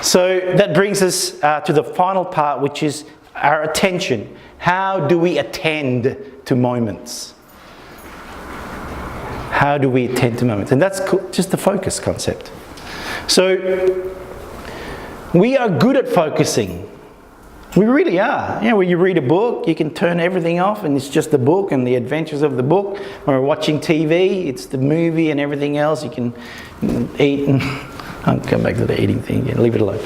So that brings us to the final part, which is our attention. How do we attend to moments? How do we attend to moments? And that's just the focus concept. So we are good at focusing. We really are. You know, when you read a book, you can turn everything off and it's just the book and the adventures of the book. When we're watching TV, it's the movie and everything else. You can eat and I'll come back to the eating thing again, leave it alone.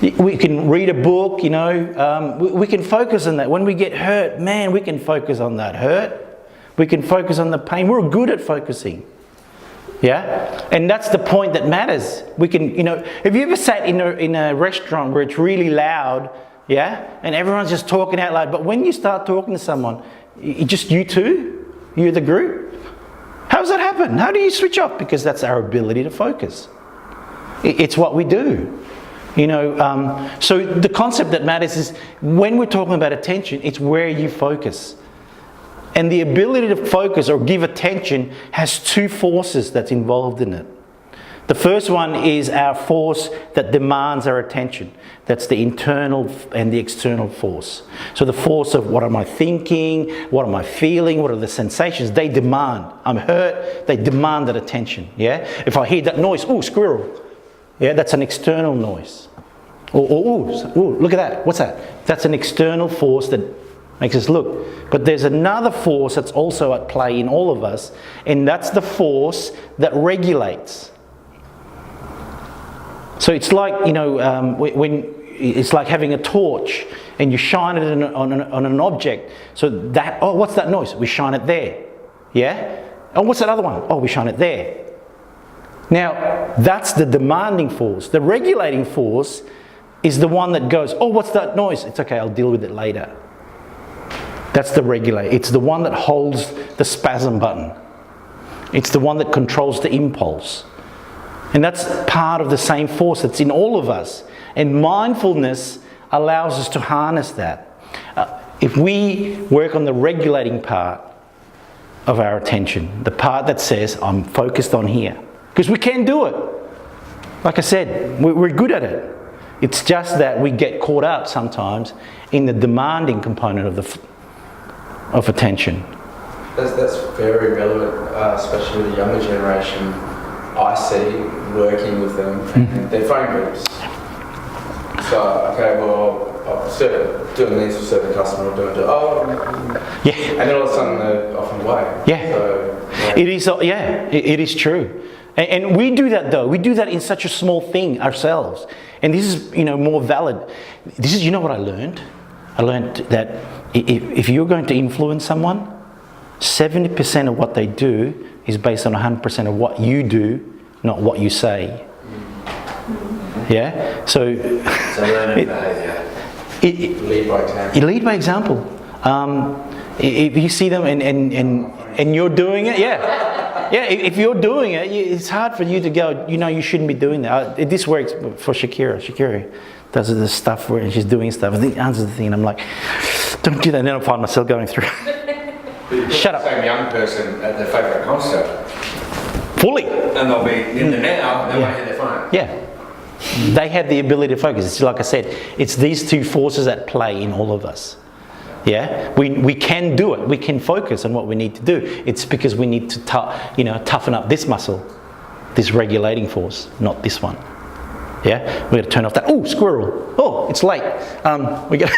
We can read a book, you know, we can focus on that. When we get hurt, man, we can focus on that hurt. We can focus on the pain. We're good at focusing. Yeah? And that's the point that matters. We can, you know, have you ever sat in a restaurant where it's really loud, yeah? And everyone's just talking out loud, but when you start talking to someone, just you two, you're the group. How does that happen? How do you switch off? Because that's our ability to focus. It's what we do. You know, so the concept that matters is when we're talking about attention, it's where you focus. And the ability to focus or give attention has two forces that's involved in it. The first one is our force that demands our attention. That's the internal and the external force. So the force of what am I thinking, what am I feeling, what are the sensations, they demand. I'm hurt, they demand that attention, yeah? If I hear that noise, ooh, squirrel, yeah, that's an external noise. Ooh, look at that, what's that? That's an external force that makes us look. But there's another force that's also at play in all of us, and that's the force that regulates. So it's like, you know, when it's like having a torch and you shine it on an object. So that, oh, what's that noise? We shine it there. Yeah? Oh, what's that other one? Oh, we shine it there. Now, that's the demanding force. The regulating force is the one that goes, oh, what's that noise? It's okay, I'll deal with it later. That's the regulator. It's the one that holds the spasm button. It's the one that controls the impulse. And that's part of the same force that's in all of us. And mindfulness allows us to harness that. If we work on the regulating part of our attention, the part that says, I'm focused on here. Because we can do it. Like I said, we're good at it. It's just that we get caught up sometimes in the demanding component of attention. That's very relevant, especially with the younger generation. I see working with them, and they're phone groups. So, okay, well, I'm doing this for certain customer, I'm doing it, yeah. And then all of a sudden they're off and away. Yeah. So, yeah. It is true. And we do that though. We do that in such a small thing ourselves. And this is, you know, more valid. This is, you know what I learned? I learned that if you're going to influence someone, 70% of what they do is based on 100% of what you do, not what you say. Yeah? So learning behaviour. Lead by example. You lead by example. If you see them and you're doing it, yeah. Yeah, if you're doing it, it's hard for you to go, you know, you shouldn't be doing that. This works for Shakira. Shakira does this stuff where she's doing stuff and answers the thing, and I'm like, don't do that. And then I find myself going through. Shut up. Same young person at their favourite concert. Fully. And they'll be in the now and they won't hit their phone. Yeah. They have the ability to focus. It's like I said, it's these two forces at play in all of us. Yeah, we can do it. We can focus on what we need to do. It's because we need to toughen up this muscle, this regulating force, not this one. Yeah, we're going to turn off that. Oh, squirrel. Oh, it's late. We got